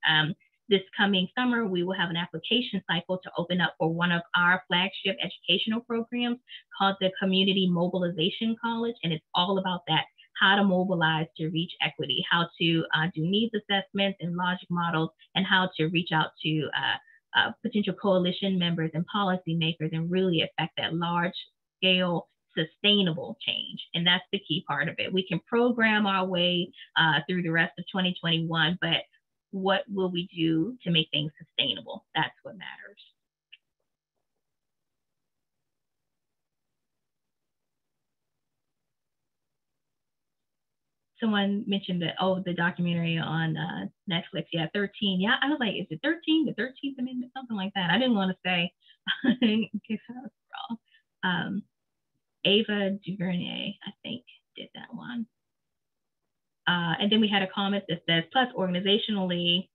this coming summer, we will have an application cycle to open up for one of our flagship educational programs called the Community Mobilization College. And it's all about that. How to mobilize to reach equity, how to do needs assessments and logic models, and how to reach out to potential coalition members and policymakers and really affect that large scale sustainable change. And that's the key part of it. We can program our way through the rest of 2021, but what will we do to make things sustainable? That's what matters. Someone mentioned that, the documentary on Netflix. Yeah, 13. Yeah, I was like, is it 13? The 13th Amendment? Something like that. I didn't want to say in case I was wrong. Ava DuVernay, I think, did that one. And then we had a comment that says, plus organizationally,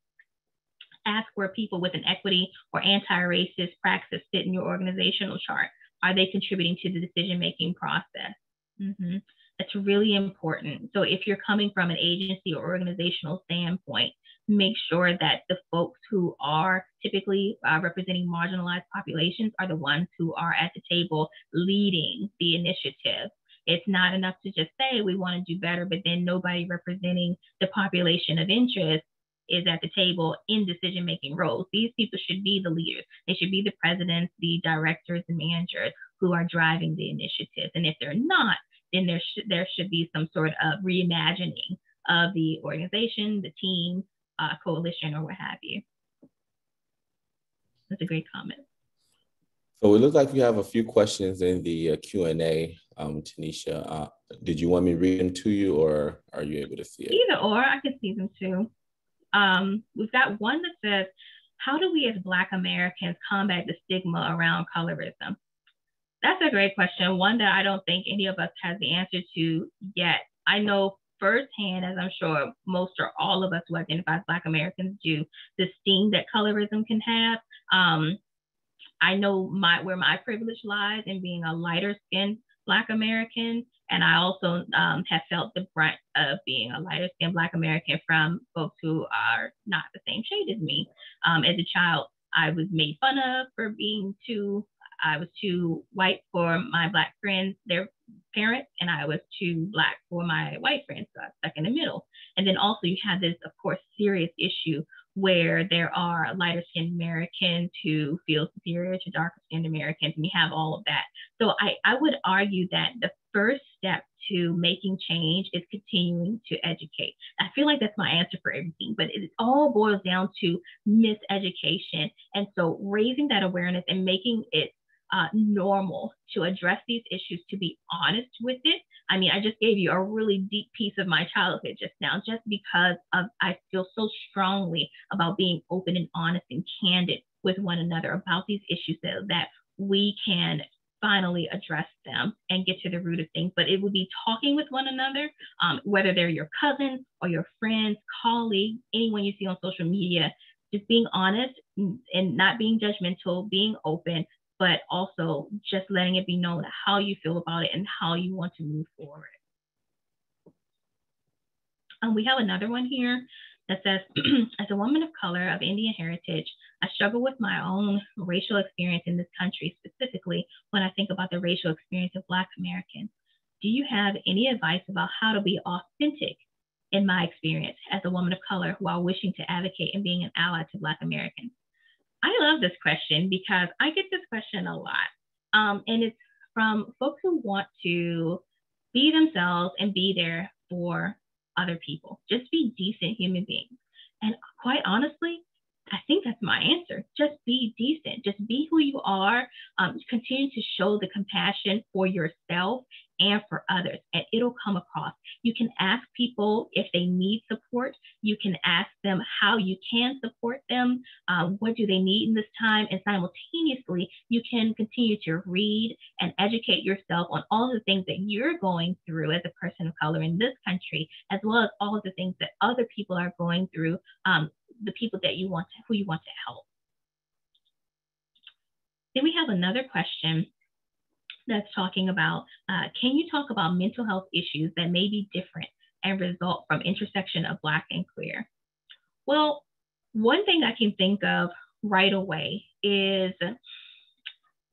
ask where people with an equity or anti-racist practice fit in your organizational chart. Are they contributing to the decision-making process? Mm-hmm. That's really important. So if you're coming from an agency or organizational standpoint, make sure that the folks who are typically representing marginalized populations are the ones who are at the table leading the initiative. It's not enough to just say we want to do better, but then nobody representing the population of interest is at the table in decision-making roles. These people should be the leaders. They should be the presidents, the directors, and managers who are driving the initiative. And if they're not, then there should be some sort of reimagining of the organization, the team, coalition, or what have you. That's a great comment. So it looks like you have a few questions in the Q&A, Tanisha. Did you want me to read them to you, or are you able to see it? Either or, I can see them too. We've got one that says, how do we as Black Americans combat the stigma around colorism? That's a great question, one that I don't think any of us has the answer to yet. I know firsthand, as I'm sure most or all of us who identify as Black Americans do, the sting that colorism can have. I know where my privilege lies in being a lighter skinned Black American. And I also have felt the brunt of being a lighter skinned Black American from folks who are not the same shade as me. As a child, I was made fun of for being I was too white for my Black friends, their parents, and I was too Black for my white friends, so I was stuck in the middle. And then also you have this, of course, serious issue where there are lighter skinned Americans who feel superior to darker skinned Americans, and we have all of that. So I would argue that the first step to making change is continuing to educate. I feel like that's my answer for everything, but it all boils down to miseducation. And so raising that awareness and making it normal to address these issues, to be honest with it. I mean, I just gave you a really deep piece of my childhood just now, just because I feel so strongly about being open and honest and candid with one another about these issues so that we can finally address them and get to the root of things. But it would be talking with one another, whether they're your cousins or your friends, colleagues, anyone you see on social media, just being honest and not being judgmental, being open, but also just letting it be known how you feel about it and how you want to move forward. We have another one here that says, as a woman of color of Indian heritage, I struggle with my own racial experience in this country, specifically when I think about the racial experience of Black Americans. Do you have any advice about how to be authentic in my experience as a woman of color while wishing to advocate and being an ally to Black Americans? I love this question because I get this question a lot. And it's from folks who want to be themselves and be there for other people. Just be decent human beings. And quite honestly, I think that's my answer. Just be decent. Just be who you are. Continue to show the compassion for yourself and for others, and it'll come across. You can ask people if they need support. You can ask them how you can support them. What do they need in this time? And simultaneously, you can continue to read and educate yourself on all of the things that you're going through as a person of color in this country, as well as all of the things that other people are going through, the people that who you want to help. Then we have another question that's talking about, can you talk about mental health issues that may be different and result from intersection of Black and queer? Well, one thing I can think of right away is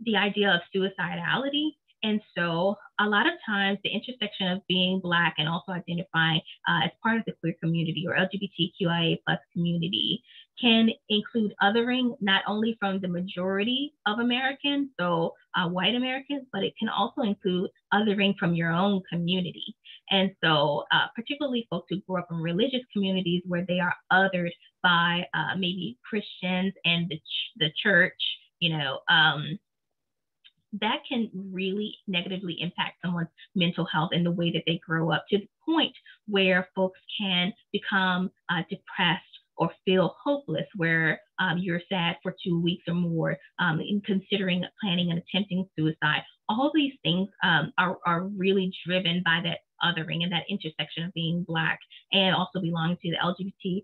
the idea of suicidality. And so a lot of times the intersection of being Black and also identifying as part of the queer community or LGBTQIA+ community can include othering not only from the majority of Americans, so white Americans, but it can also include othering from your own community. And so particularly folks who grew up in religious communities where they are othered by maybe Christians and the church, that can really negatively impact someone's mental health and the way that they grow up, to the point where folks can become depressed or feel hopeless, where you're sad for 2 weeks or more, in considering planning and attempting suicide. All these things are really driven by that othering and that intersection of being Black and also belonging to the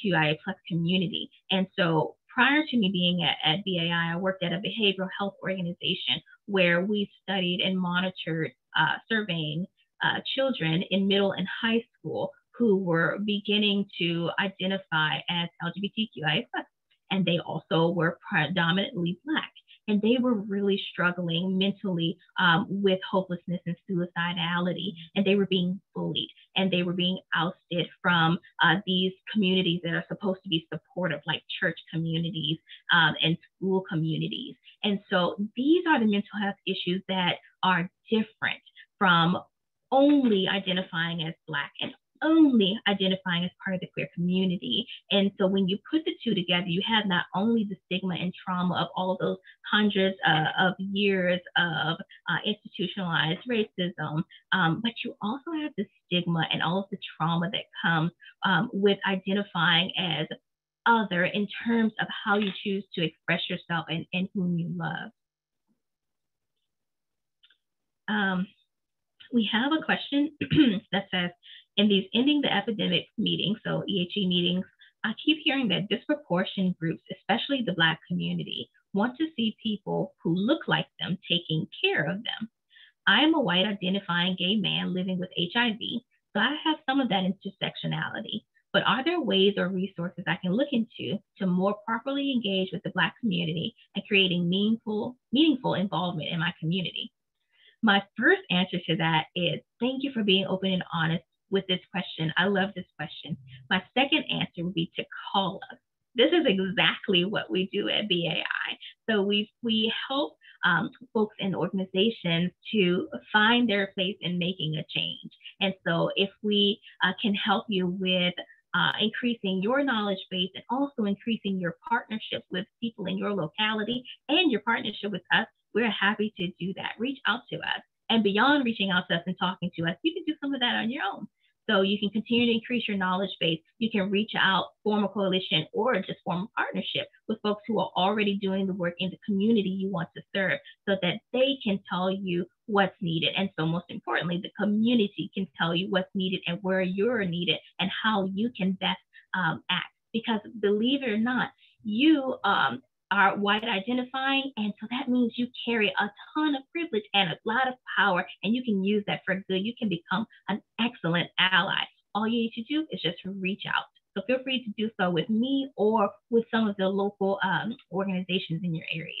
LGBTQIA+ community. And so prior to me being at BAI, I worked at a behavioral health organization where we studied and monitored surveying children in middle and high school who were beginning to identify as LGBTQIA+, and they also were predominantly Black. And they were really struggling mentally with hopelessness and suicidality, and they were being bullied, and they were being ousted from these communities that are supposed to be supportive, like church communities and school communities. And so these are the mental health issues that are different from only identifying as Black and only identifying as part of the queer community. And so when you put the two together, you have not only the stigma and trauma of all of those hundreds of years of institutionalized racism, but you also have the stigma and all of the trauma that comes with identifying as other in terms of how you choose to express yourself and whom you love. We have a question that says, in these Ending the Epidemic meetings, so EHE meetings, I keep hearing that disproportionate groups, especially the Black community, want to see people who look like them taking care of them. I am a white identifying gay man living with HIV, so I have some of that intersectionality. But are there ways or resources I can look into to more properly engage with the Black community and creating meaningful involvement in my community? My first answer to that is thank you for being open and honest with this question. I love this question. My second answer would be to call us. This is exactly what we do at BAI. So we help folks and organizations to find their place in making a change. And so if we can help you with increasing your knowledge base and also increasing your partnership with people in your locality and your partnership with us, we're happy to do that. Reach out to us. And beyond reaching out to us and talking to us, you can do some of that on your own. So you can continue to increase your knowledge base. You can reach out, form a coalition, or just form a partnership with folks who are already doing the work in the community you want to serve so that they can tell you what's needed. And so most importantly, the community can tell you what's needed and where you're needed and how you can best act. Because believe it or not, you are white identifying, and so that means you carry a ton of privilege and a lot of power, and you can use that for good. You can become an excellent ally. All you need to do is just reach out. So feel free to do so with me or with some of the local organizations in your area.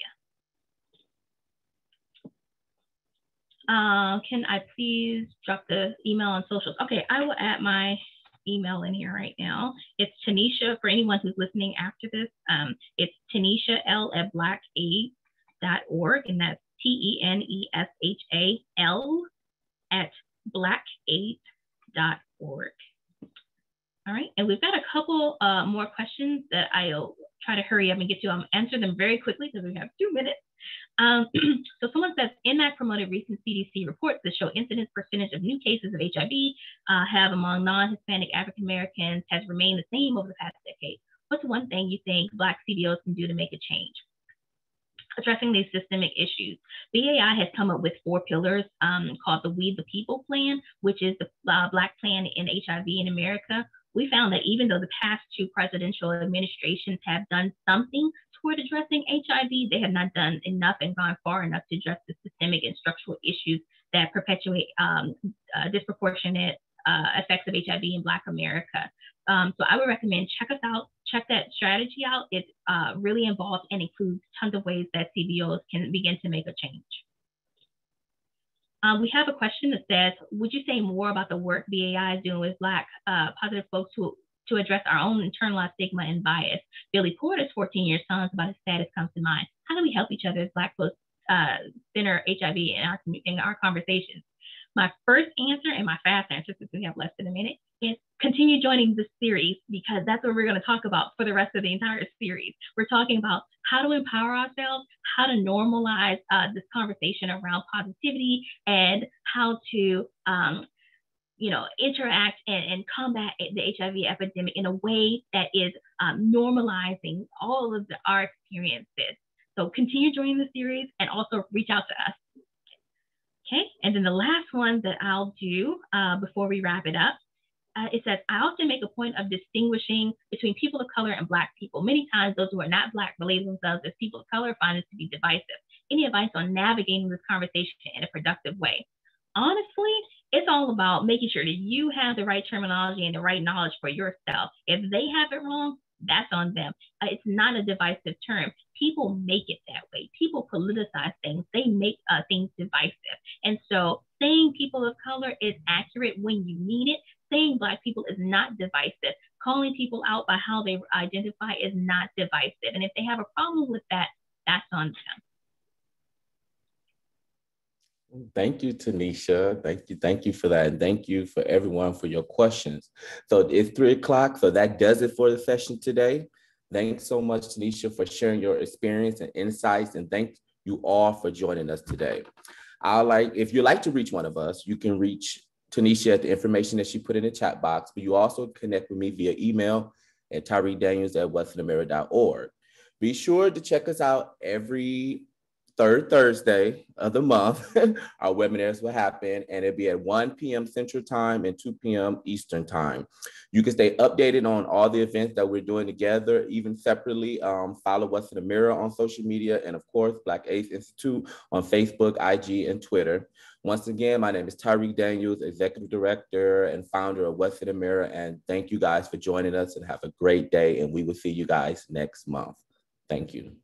Can I please drop the email on socials? Okay, I will add my email in here right now. It's Tanisha, for anyone who's listening after this, it's Tanisha L at blackaid.org, and that's TENESHAL at blackaid.org. All right, and we've got a couple more questions that I'll try to hurry up and get to. I'll answer them very quickly because we have 2 minutes. So someone says, NAC promoted recent CDC reports that show incidence percentage of new cases of HIV have among non-Hispanic African Americans has remained the same over the past decade. What's one thing you think Black CBOs can do to make a change? Addressing these systemic issues. BAI has come up with 4 pillars called the We the People plan, which is the Black plan in HIV in America. We found that even though the past 2 presidential administrations have done something toward addressing HIV, they have not done enough and gone far enough to address the systemic and structural issues that perpetuate disproportionate effects of HIV in Black America. So I would recommend check us out, check that strategy out. It's really involved and includes tons of ways that CBOs can begin to make a change. We have a question that says, would you say more about the work BAI is doing with Black positive folks to address our own internalized stigma and bias? Billy Porter's 14-year son about his status comes to mind. How do we help each other as Black folks center HIV in our conversations? My first answer and my fast answer, since we have less than a minute, is continue joining this series, because that's what we're going to talk about for the rest of the entire series. We're talking about how to empower ourselves, how to normalize this conversation around positivity, and how to interact and combat the HIV epidemic in a way that is normalizing all of our experiences. So continue joining the series and also reach out to us. Okay, and then the last one that I'll do before we wrap it up, it says, I often make a point of distinguishing between people of color and Black people. Many times those who are not Black relate themselves as people of color find this to be divisive. Any advice on navigating this conversation in a productive way? Honestly, it's all about making sure that you have the right terminology and the right knowledge for yourself. If they have it wrong, that's on them. It's not a divisive term. People make it that way. People politicize things. They make things divisive. And so saying people of color is accurate when you need it. Saying Black people is not divisive. Calling people out by how they identify is not divisive. And if they have a problem with that, that's on them. Thank you, Tanisha. Thank you for that. And thank you for everyone for your questions. So it's 3 o'clock. So that does it for the session today. Thanks so much, Tanisha, for sharing your experience and insights. And thank you all for joining us today. If you'd like to reach one of us, you can reach Tanisha at the information that she put in the chat box, but you also connect with me via email at TyreeDaniels@westernamerica.org. Be sure to check us out every third Thursday of the month. Our webinars will happen, and it'll be at 1 p.m. Central Time and 2 p.m. Eastern Time. You can stay updated on all the events that we're doing together, even separately. Follow What's in the Mirror on social media, and of course, Black AIDS Institute on Facebook, IG, and Twitter. Once again, my name is Tyreek Daniels, Executive Director and founder of What's in the Mirror, and thank you guys for joining us, and have a great day, and we will see you guys next month. Thank you.